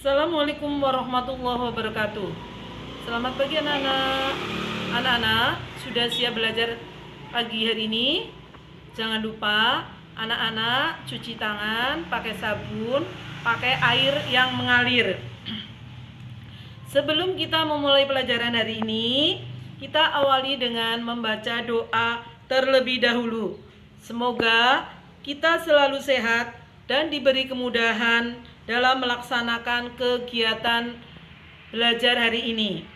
Assalamualaikum warahmatullahi wabarakatuh. Selamat pagi anak-anak. Anak-anak sudah siap belajar pagi hari ini? Jangan lupa anak-anak cuci tangan pakai sabun, pakai air yang mengalir. Sebelum kita memulai pelajaran hari ini, kita awali dengan membaca doa terlebih dahulu. Semoga kita selalu sehat dan diberi kemudahan dalam melaksanakan kegiatan belajar hari ini.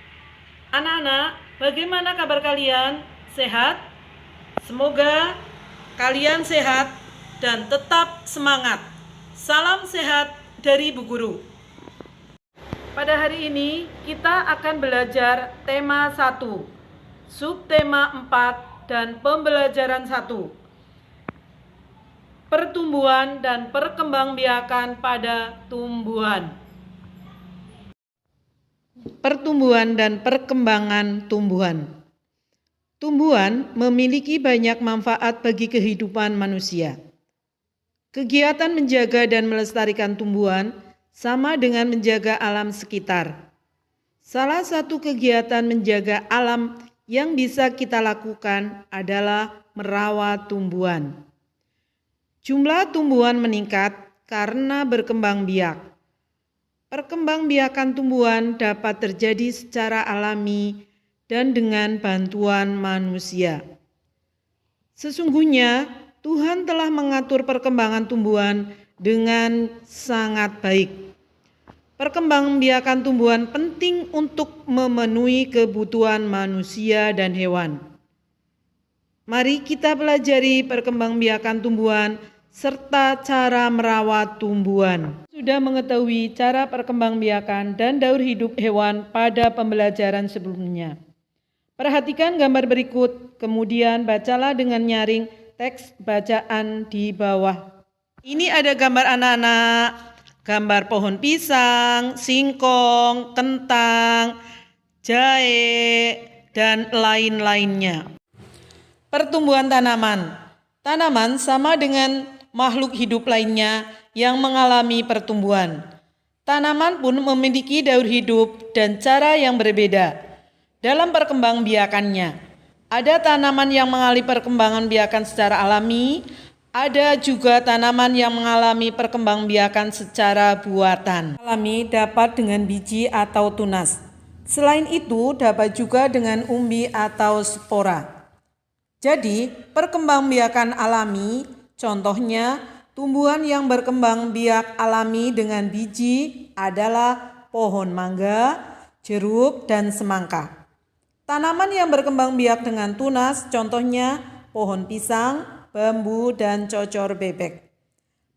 Anak-anak, bagaimana kabar kalian? Sehat? Semoga kalian sehat dan tetap semangat. Salam sehat dari Bu Guru. Pada hari ini kita akan belajar tema 1, subtema 4 dan pembelajaran 1. Pertumbuhan dan perkembangbiakan pada tumbuhan. Pertumbuhan dan perkembangan tumbuhan. Tumbuhan memiliki banyak manfaat bagi kehidupan manusia. Kegiatan menjaga dan melestarikan tumbuhan sama dengan menjaga alam sekitar. Salah satu kegiatan menjaga alam yang bisa kita lakukan adalah merawat tumbuhan. Jumlah tumbuhan meningkat karena berkembang biak. Perkembangbiakan tumbuhan dapat terjadi secara alami dan dengan bantuan manusia. Sesungguhnya Tuhan telah mengatur perkembangan tumbuhan dengan sangat baik. Perkembangbiakan tumbuhan penting untuk memenuhi kebutuhan manusia dan hewan. Mari kita pelajari perkembangbiakan tumbuhan serta cara merawat tumbuhan. Sudah mengetahui cara perkembangbiakan dan daur hidup hewan pada pembelajaran sebelumnya. Perhatikan gambar berikut, kemudian bacalah dengan nyaring teks bacaan di bawah. Ini ada gambar anak-anak, gambar pohon pisang, singkong, kentang, jahe, dan lain-lainnya. Pertumbuhan tanaman. Tanaman sama dengan makhluk hidup lainnya yang mengalami pertumbuhan. Tanaman pun memiliki daur hidup dan cara yang berbeda dalam perkembangbiakannya. Ada tanaman yang mengalami perkembangan biakan secara alami, ada juga tanaman yang mengalami perkembangbiakan secara buatan. Alami dapat dengan biji atau tunas. Selain itu dapat juga dengan umbi atau spora. Jadi, perkembangbiakan alami contohnya, tumbuhan yang berkembang biak alami dengan biji adalah pohon mangga, jeruk, dan semangka. Tanaman yang berkembang biak dengan tunas contohnya pohon pisang, bambu, dan cocor bebek.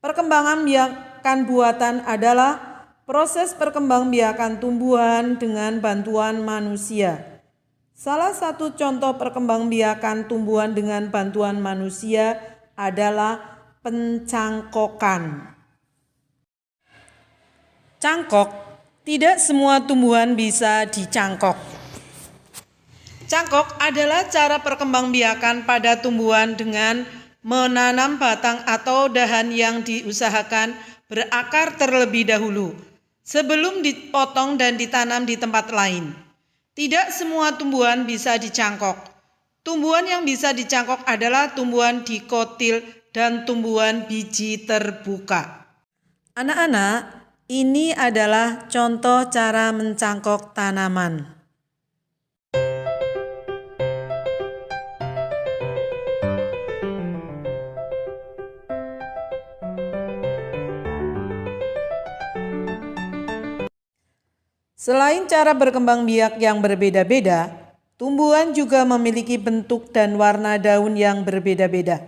Perkembangan biakan buatan adalah proses perkembangbiakan tumbuhan dengan bantuan manusia. Salah satu contoh perkembangbiakan tumbuhan dengan bantuan manusia adalah pencangkokan. Cangkok, tidak semua tumbuhan bisa dicangkok. Cangkok adalah cara perkembangbiakan pada tumbuhan dengan menanam batang atau dahan yang diusahakan berakar terlebih dahulu, sebelum dipotong dan ditanam di tempat lain. Tidak semua tumbuhan bisa dicangkok. Tumbuhan yang bisa dicangkok adalah tumbuhan dikotil dan tumbuhan biji terbuka. Anak-anak, ini adalah contoh cara mencangkok tanaman. Selain cara berkembang biak yang berbeda-beda, tumbuhan juga memiliki bentuk dan warna daun yang berbeda-beda.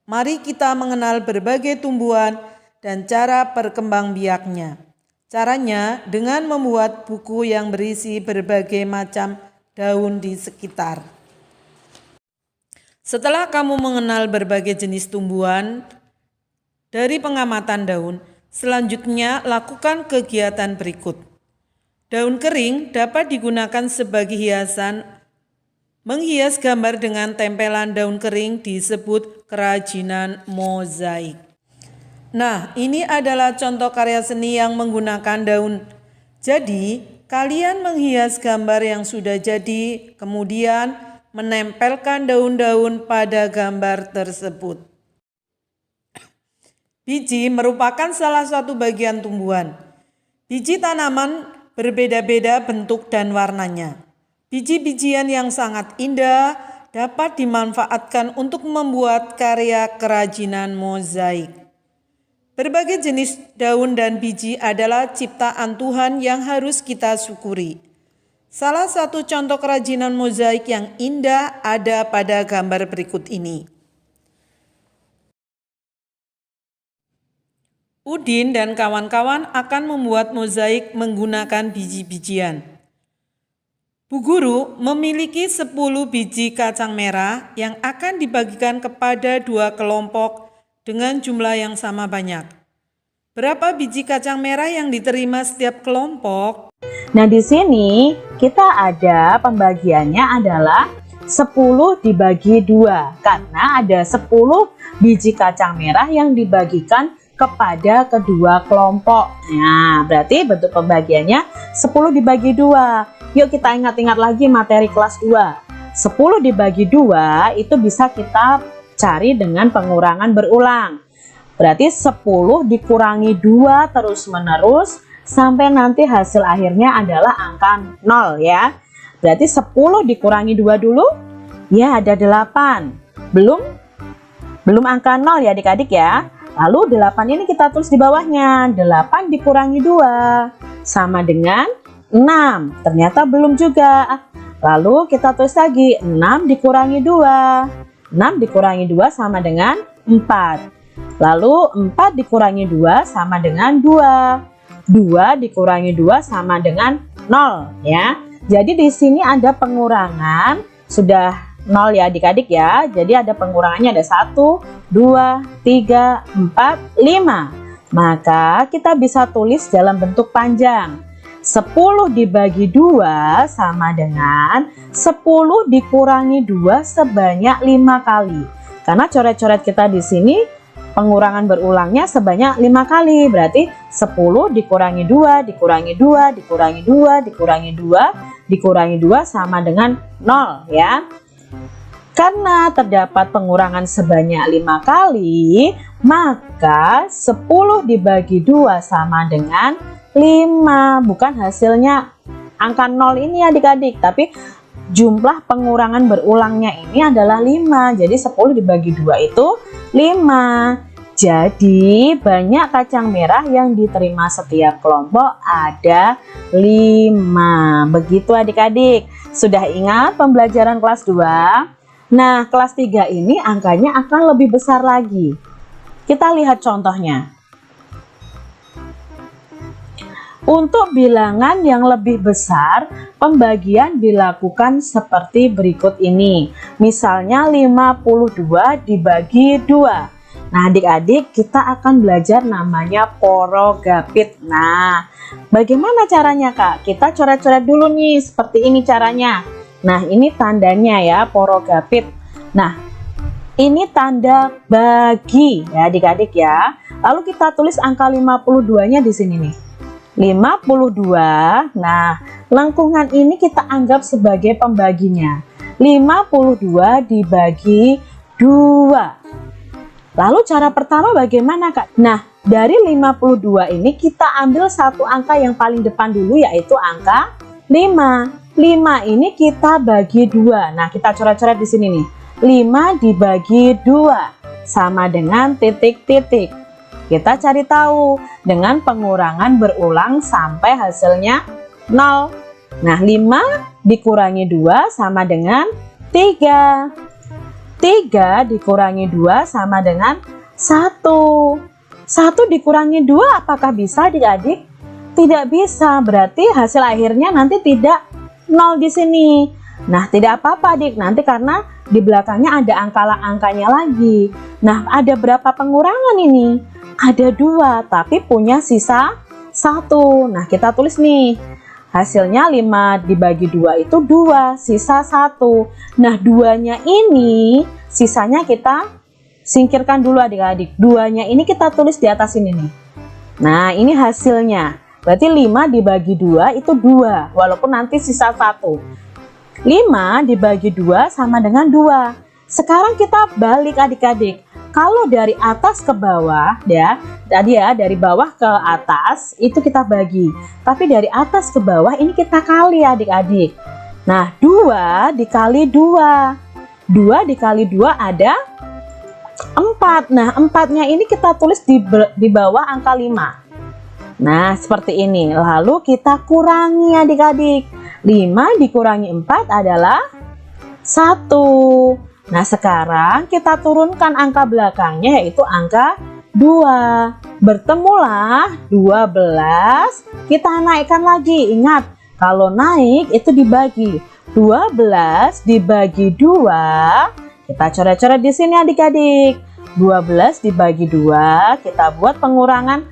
Mari kita mengenal berbagai tumbuhan dan cara perkembangbiaknya. Caranya dengan membuat buku yang berisi berbagai macam daun di sekitar. Setelah kamu mengenal berbagai jenis tumbuhan dari pengamatan daun, selanjutnya lakukan kegiatan berikut. Daun kering dapat digunakan sebagai hiasan. Menghias gambar dengan tempelan daun kering disebut kerajinan mozaik. Nah, ini adalah contoh karya seni yang menggunakan daun Jadi, kalian menghias gambar yang sudah jadi, kemudian menempelkan daun-daun pada gambar tersebut. Biji merupakan salah satu bagian tumbuhan. Biji tanaman berbeda-beda bentuk dan warnanya. Biji-bijian yang sangat indah dapat dimanfaatkan untuk membuat karya kerajinan mozaik. Berbagai jenis daun dan biji adalah ciptaan Tuhan yang harus kita syukuri. Salah satu contoh kerajinan mozaik yang indah ada pada gambar berikut ini. Udin dan kawan-kawan akan membuat mozaik menggunakan biji-bijian. Bu Guru memiliki 10 biji kacang merah yang akan dibagikan kepada 2 kelompok dengan jumlah yang sama banyak. Berapa biji kacang merah yang diterima setiap kelompok? Nah, di sini kita ada pembagiannya adalah 10 dibagi 2 karena ada 10 biji kacang merah yang dibagikan kepada kedua kelompok. Nah, berarti bentuk pembagiannya 10 dibagi 2. Yuk kita ingat-ingat lagi materi kelas 2. 10 dibagi 2 itu bisa kita cari dengan pengurangan berulang. Berarti 10 dikurangi 2 terus-menerus sampai nanti hasil akhirnya adalah angka 0 ya. Berarti 10 dikurangi 2 dulu. Ya, ada 8. Belum angka 0 ya adik-adik ya. Lalu 8 ini kita tulis di bawahnya. 8 dikurangi 2 sama dengan 6. Ternyata belum juga. Lalu kita tulis lagi 6 dikurangi 2. 6 dikurangi 2 sama dengan 4. Lalu 4 dikurangi 2 sama dengan 2. 2 dikurangi 2 sama dengan 0 ya. Jadi di sini ada pengurangan sudah 0 ya adik-adik ya. Jadi ada pengurangannya ada 1, 2, 3, 4, 5. Maka kita bisa tulis dalam bentuk panjang. 10 dibagi 2 sama dengan 10 dikurangi 2 sebanyak 5 kali. Karena coret-coret kita di sini pengurangan berulangnya sebanyak 5 kali. Berarti 10 dikurangi 2, dikurangi 2, dikurangi 2, dikurangi 2, dikurangi 2 sama dengan 0 ya. Karena terdapat pengurangan sebanyak 5 kali, maka 10 dibagi 2 sama dengan 5. Bukan hasilnya angka 0 ini adik-adik, tapi jumlah pengurangan berulangnya ini adalah 5. Jadi 10 dibagi 2 itu 5. Jadi banyak kacang merah yang diterima setiap kelompok ada 5. Begitu adik-adik. Sudah ingat pembelajaran kelas 2? Nah, kelas 3 ini angkanya akan lebih besar lagi. Kita lihat contohnya. Untuk bilangan yang lebih besar, pembagian dilakukan seperti berikut ini. Misalnya 52 dibagi 2. Nah, adik-adik kita akan belajar namanya porogapit. Nah, bagaimana caranya Kak? Kita coret-coret dulu nih, seperti ini caranya. Nah, ini tandanya ya, porogapit. Nah, ini tanda bagi ya adik-adik ya. Lalu kita tulis angka 52-nya di sini nih. 52. Nah, lengkungan ini kita anggap sebagai pembaginya. 52 dibagi 2. Lalu cara pertama bagaimana Kak? Nah, dari 52 ini kita ambil satu angka yang paling depan dulu yaitu angka 5. 5 ini kita bagi 2. Nah, kita coret-coret di sini nih. 5 dibagi 2 sama dengan titik-titik. Kita cari tahu dengan pengurangan berulang sampai hasilnya 0. Nah, 5 dikurangi 2 sama dengan 3. 3 dikurangi 2 sama dengan 1. 1 dikurangi 2 apakah bisa adik-adik? Tidak bisa, berarti hasil akhirnya nanti tidak 0 di sini. Nah, tidak apa-apa adik, nanti karena di belakangnya ada angkanya lagi. Nah, ada berapa pengurangan ini? Ada 2, tapi punya sisa 1. Nah, kita tulis nih. Hasilnya 5 dibagi 2 itu 2, sisa 1. Nah, 2-nya ini, sisanya kita singkirkan dulu adik-adik. 2-nya ini kita tulis di atas ini nih. Nah, ini hasilnya. Berarti 5 dibagi 2 itu 2, walaupun nanti sisa 1. 5 dibagi 2 sama dengan 2. Sekarang kita balik adik-adik. Kalau dari atas ke bawah ya, tadi ya dari bawah ke atas itu kita bagi. Tapi dari atas ke bawah ini kita kali adik-adik. Nah, 2 dikali 2. 2 dikali 2 ada 4. Nah, 4-nya ini kita tulis di bawah angka 5. Nah, seperti ini. Lalu kita kurangi adik-adik. 5 dikurangi 4 adalah 1. Nah, sekarang kita turunkan angka belakangnya yaitu angka 2. Bertemulah 12. Kita naikkan lagi. Ingat, kalau naik itu dibagi. 12 dibagi 2. Kita coret-coret di sini adik-adik. 12 dibagi 2, kita buat pengurangan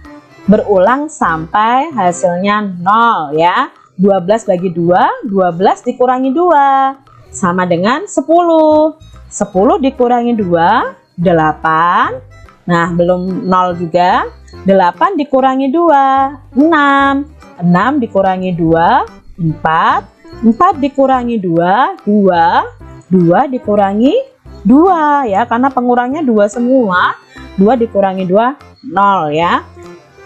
berulang sampai hasilnya 0 ya. 12 bagi 2, 12 dikurangi 2 sama dengan 10. 10 dikurangi 2, 8. Nah, belum 0 juga. 8 dikurangi 2, 6. 6 dikurangi 2, 4. 4 dikurangi 2, 2. 2 dikurangi 2 ya, karena pengurangnya 2 semua. 2 dikurangi 2, 0 ya.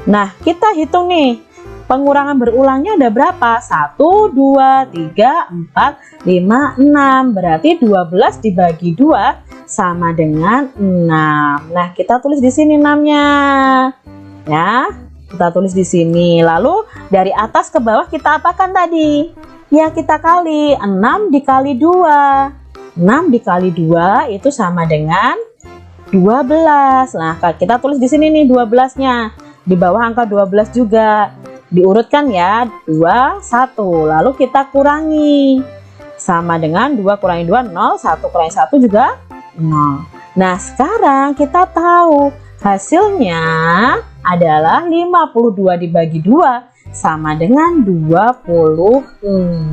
Nah, kita hitung nih. Pengurangan berulangnya ada berapa? 1, 2, 3, 4, 5, 6. Berarti 12 dibagi 2 sama dengan 6. Nah, kita tulis di sini 6-nya. Ya, kita tulis di sini. Lalu dari atas ke bawah kita apakan tadi? Ya, kita kali. 6 dikali 2. 6 dikali 2 itu sama dengan 12. Nah, kita tulis di sini nih 12-nya. Di bawah angka 12 juga. Diurutkan ya, 2, 1. Lalu kita kurangi. Sama dengan 2 kurangi 2, 0. 1 kurangi 1 juga 0. Nah, sekarang kita tahu hasilnya adalah 52 dibagi 2 sama dengan 26.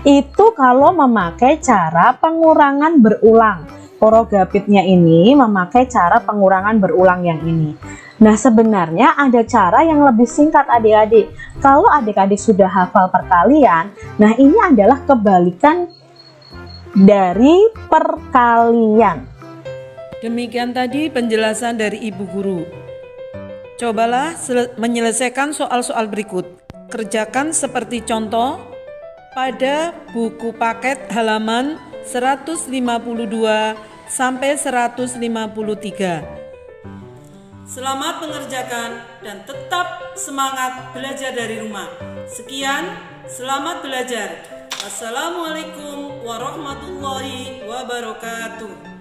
Itu kalau memakai cara pengurangan berulang. Porogapitnya ini memakai cara pengurangan berulang yang ini. Nah, sebenarnya ada cara yang lebih singkat adik-adik. Kalau adik-adik sudah hafal perkalian, nah ini adalah kebalikan dari perkalian. Demikian tadi penjelasan dari Ibu Guru. Cobalah menyelesaikan soal-soal berikut. Kerjakan seperti contoh pada buku paket halaman 152 sampai 153. Selamat mengerjakan dan tetap semangat belajar dari rumah. Sekian, selamat belajar. Wassalamualaikum warahmatullahi wabarakatuh.